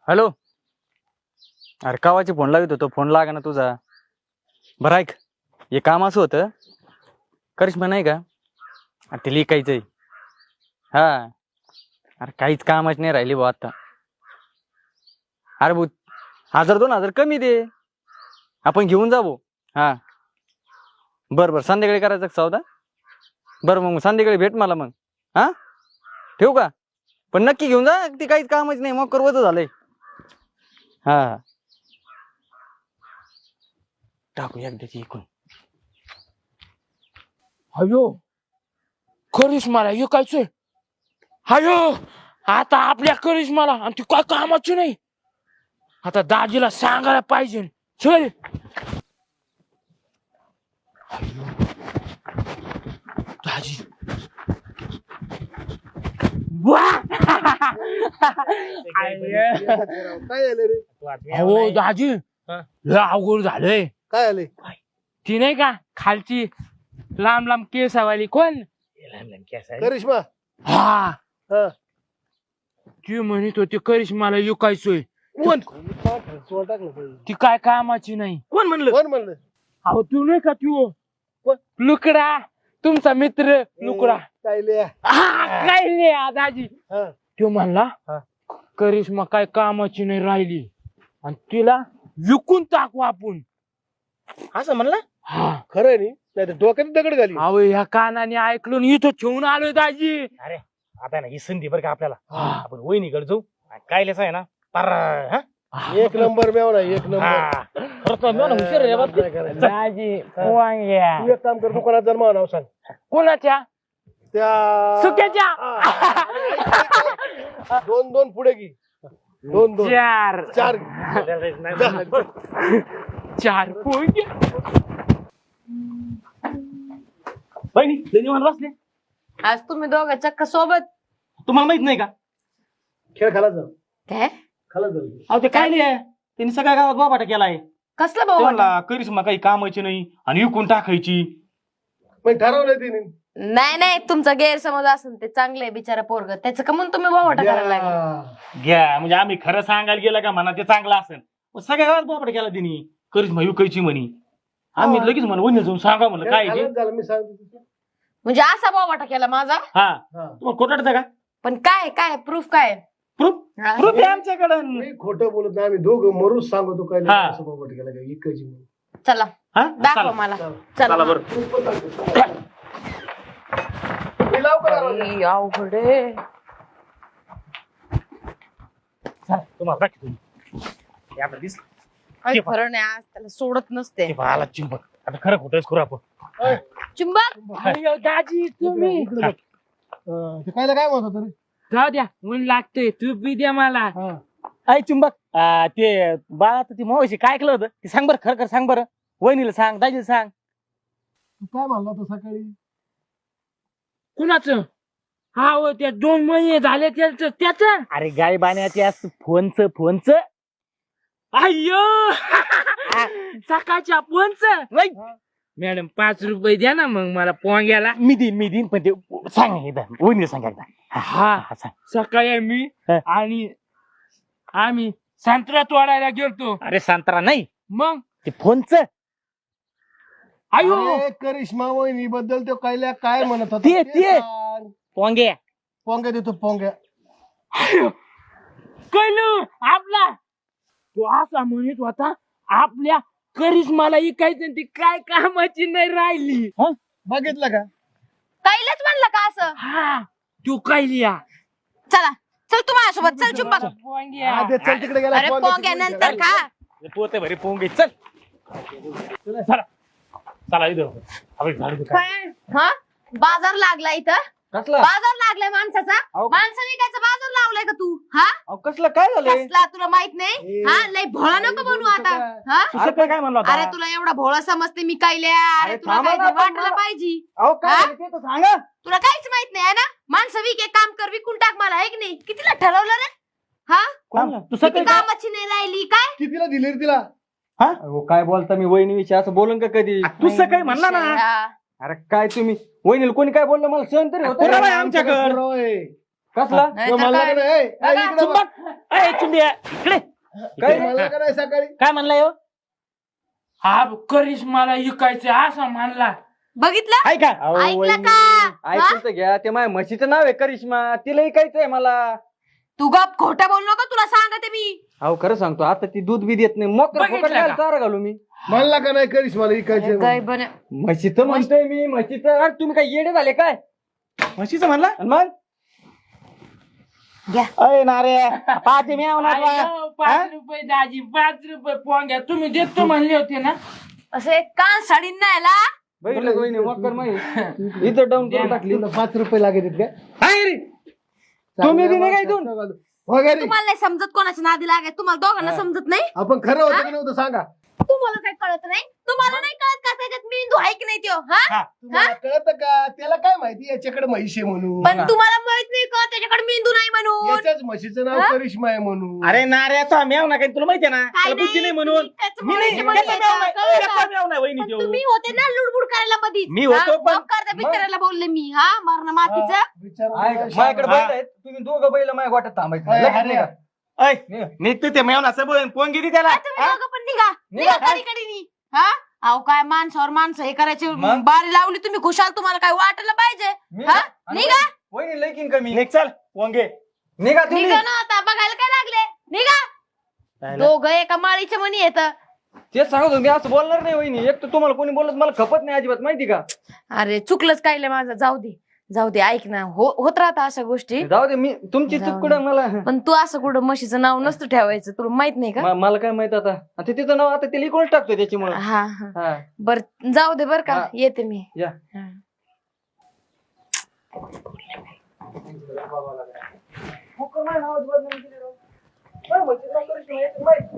Hello. अरे कावाची phone लावित होतो, phone लागा ना तुझा. बरं ऐक, हे काम असं होतं, करिश्मा नाही का, ते लिकायचंय. हा, अरे काहीच कामच नाही राहिली भाऊ आता. अरे भाऊ 1000-2000 कमी दे, आपण घेऊन जाऊ. हा बरं बरं, संध्याकाळी करायचं का सौदा? बरं मग संध्याकाळी भेट मला मग. हा ठेवू का? पण नक्की घेऊन जा, ती काहीच कामच नाही, मग करवत झालंय. हा टाकू एकदाची इकून. अयो करिश्माला विकायचंय. अयो आता आपल्या करिश्माला, आणि ती काय कामाची नाही. आता दाजीला सांगायला पाहिजे. चल. अयो दाजी हो दाजी, लय अवघड झालंय. काय आले? ती नाही का खालची लांब लांब केसावाली, कोण? करिश्मा. हा, हा. ती म्हणत होती करिश्माला विकायचोय. कोण? टाकलं पाहिजे. ती काय कामाची नाही. कोण म्हणलं? कोण म्हणलं? अहो तू नाही का तू लुकडा, तुमचा मित्र लुकडा. काय लिया? काय नाही दाजी. हा. तो म्हणला हा. करिश्मा काय कामाची नाही राहिली, आणि तिला विकून टाकू आपण. असं म्हणलं? हा. खरं नाही, नाही तर डोक्यात दगड घाली. अहो ह्या कानाने ऐकलो आणि इथं ठेवून आलोय दाजी. अरे आता ना ही संधी बरं का आपल्याला. हा. आपण वहिनीकडे जाऊ, कायलेच आहे ना पर. एक नंबर मेवना, एक नंबर. हुशार आहे बाबा. काय करायचं? दाजी वांग्या. तू एक काम कर, दुकानात जर नाव सांग. कोणाच्या? त्या सुक्याच्या. दोन पुढे घे. दोन चार चार. चार पोंगे. बहिणी धन्यवाद बसले. आज तुम्ही दोघं चक्क सोबत. तुम्हाला माहित नाही का? खेळ खाला जा. काय खाला जा. अहो ते काय नाही, त्यांनी सगळ्या गावात बाबाटा केलाय. कसलं भाऊ म्हणला करिश्मा काही कामाची नाही आणि विकून टाकायची. पण ठरवलंय तिने. नाही नाही, तुमचा गैरसमज असेल. ते चांगलं आहे बिचारा पोरग, त्याचं का म्हणून तुम्ही भावटा करायला लागला. घ्या म्हणजे आम्ही खरं सांगायला गेलं का म्हणा ते चांगलं असेल. सगळ्या गावात बाबाटा केला तिने, करिश्मा विकायची म्हणी. आम्ही लगेच म्हणलं वहिनी जाऊन सांगा म्हणलं काय आहे ते. झालं मी सांगतो. म्हणजे असा भावटा केला माझा. हा तुम्हाला खोटाडतं का? पण काय काय प्रूफ काय? प्रूफ हा. प्रूफ आहे आमच्याकडं. मी खोटं बोलत नाही, आम्ही दोघं मरूच सांगतो. काय हा. असं बाबा केला काय इकायची म्हणून. चला हा? दाखवा चला. मला. चला चला बरं. मी लाव का लावा? बाई, अवघड आहे. तुम्हाला दाखवतो. हे आपलं दिसलं. काही खरं नाही, आज त्याला सोडत नसते. ते पाहाला चिंबक. आता खरं खोटंच करू आपण. चुंबक. अयो दाजी तुम्ही इकडे बघ. ते कायला काय म्हणत होतं रे? जाऊ द्या, ऊन लागते. तू बी द्या मला. हा. आई चुंबक ते बाळा ती मावशी काय ऐकलं होतं ते सांग बरं. खरं खरं सांग बरं. वहिनीला सांग, दाजीला सांग. तू काय म्हणला होता सकाळी? कुणाचं? हा हो, त्या 2 महिने झाले त्याच. अरे गाय बाण्याच्या फोनच अय्यो सकाळच्या फोनच. मॅडम 5 रुपये द्या ना मग मला पोंग्याला. मी देईन पण ते सांग एकदा वहिनीला सांग एकदा. हा सांग. सकाळी मी हा. आणि आम्ही संत्रा तोडायला गेलतो. अरे संत्रा नाही, मग ते फोनच. अयो अरे, करिश्मा वहिनी बद्दल तो कायला काय म्हणत होता? ते. सांग. पोंगे. पोंग्या देतो पोंग्या. कळलं आपला. तो असा म्हणत होता आपल्या करिश्माला इकायचं, ती काय कामाची नाही राहिली. बघितलं का? काहीलाच म्हणलं का असं? हा तू काय लिया. चला चल तू माझ्यासोबत. चल चुंबक. पोंग्या. हा, ते चल तिकडे गेला. अरे पोंग्या नंतर खा. पोते भरे पोंगे. चल चला चला इथं. काय? हा बाजार लागला इथं. कसला? बाजार लागलाय माणसाचा. अहो. माणसं विकायचा बाजार लावलाय का तू? हा अहो कसलं काय झालंय? कसला तुला माहित नाही? हा लय भोळा नको बनू आता. हा काय म्हणलं अरे तुला एवढा भोळा समजते मी कायल्या. अरे अरे तुला थांबा काय ना, ते वाटलं थांबा. पाहिजे. अहो काय हा? झालं ते तर सांगा. तुला काहीच माहित नाही आहे ना. माणसं विके काम कर, विकून टाक मला, आहे की नाही? कितीला ठरवलं रे? हा तू किती सकाळी कामाची नाही राहिली काय? कितीला दिली रे तिला? अहो काय बोलता, मी वहिनीविषयी असं बोलून का कधी? तू सकाळी म्हणला ना. हा. अरे काय तुम्ही वहिनीला कोणी काय बोललं मला सहन तरी होतं पुरावा ना? आहे आमच्याकडे. पुरावा आहे. कसला नाहीतर तो म्हणला काय? का नाही, "ए, ए, इकडे बघ." चिंबिया इकडे काय तो म्हणला का नाही सकाळी काय म्हणलाय हो? हा करिश्माला विकायचं असा म्हणला. बघितलं आहे का अहो, ऐकलं वहिनी, का? हा? ऐकून तर घ्या ते माझ्या म्हशीचं नाव आहे करिश्मा तिला ऐकायचंय मला. तू गप खोटं बोल नका तुला सांगते मी. अहो खरं सांगतो आता ती दूध बी देत नाही मोकर बघितलं फुकट घाल का? चारा घालू मी. म्हणला का नाही करीस मला काय इकायचं बन म्हशीचं म्हणतोय मी म्हशीचं. अरे तुम्ही काय येडे झाले काय म्हशीचं म्हणला आणि मग घ्या. अय नारे पाहते मी आवणार बा. अयो, 5 रुपये दाजी 5 रुपये पोंग्या तुम्ही देतो म्हणले होते ना. असे कान साडी न्यायला बघितलं का वहिनी मोकर माहिती इथं डाऊन करून टाकली. तुला 5 रुपये लागत आहेत का हाय रे. तुम्ही बी नाही काय इथून? वगैरे तुम्हाला नाही समजत कोणाच्या नादी लागाय तुम्हाला दोघांना समजत नाही. आपण खरं होतं की नव्हतं सांगा तुम्हाला काही कळत नाही तुम्हाला नाही कळत का त्याच्यात मेंदू आहे की नाही त्यो हा तुम्हाला कळतं का त्याला काय माहिती याच्याकडे म्हैशी आहे म्हणून पण तुम्हाला माहित नाही का त्याच्याकडे मेंदू नाही म्हणून. याच्याच म्हशीचं नाव हा? करिश्मा आहे म्हणून अरे नाऱ्याचा मेव ना काही तुला माहितीये ना काय त्याला बुद्धी नाही म्हणून त्याचं मी नाही म्हणायचं त्याचा म्हणजे मेव नाही, कळलं त्याचा का? मेव नाही वहिनी पण त्यो. तुम्ही होते ना लुडबुड करायला मधीच. मी होतो हा? पण- मग करता बिचारायला बोलले मी हा मरण मातीचं. माझ्याकडे बैल आहेत तुम्ही दोघं बैल माझ्या गोट्यात थांबायचं अय, लक्षात अरे. नाही का? अय निघतो ते मेव ना सबन पोंग गेली त्याला काय तुम्ही दोघं पण निघा निघा कडीकडीनी. हा अहो काय माणसावर माणसं हे करायचे मग? बारी लावली तुम्ही खुशाल तुम्हाला काय वाटायला पाहिजे. मी- हा? आणि निघा. वहिनी लयकीन कमी निघ चल पोंगे निघा तुम्ही. निघा ना आता बघायला काय लागले निघा. दोघं एका माळीचे म्हणी येत. तेच सांगत होतो मी असं बोलणार नाही वहिनी. एक तर तुम्हाला कोणी बोलत मला खपत नाही अजिबात माहिती का. अरे चुकलंच काय माझं जाऊ दे ऐक ना होत राहता अशा गोष्टी. जाऊ दे मी तुमची जाऊ चूक कुठं मला पण तू असं कुठं म्हशीचं नाव नसतं ठेवायचं तुला माहित नाही का. मला काय माहित आता आता तिचं नाव आता ते लिकूनच टाकतोय त्याच्यामुळे. हा हा बर जाऊ दे बर का हा. येते मी. या हा. माहिती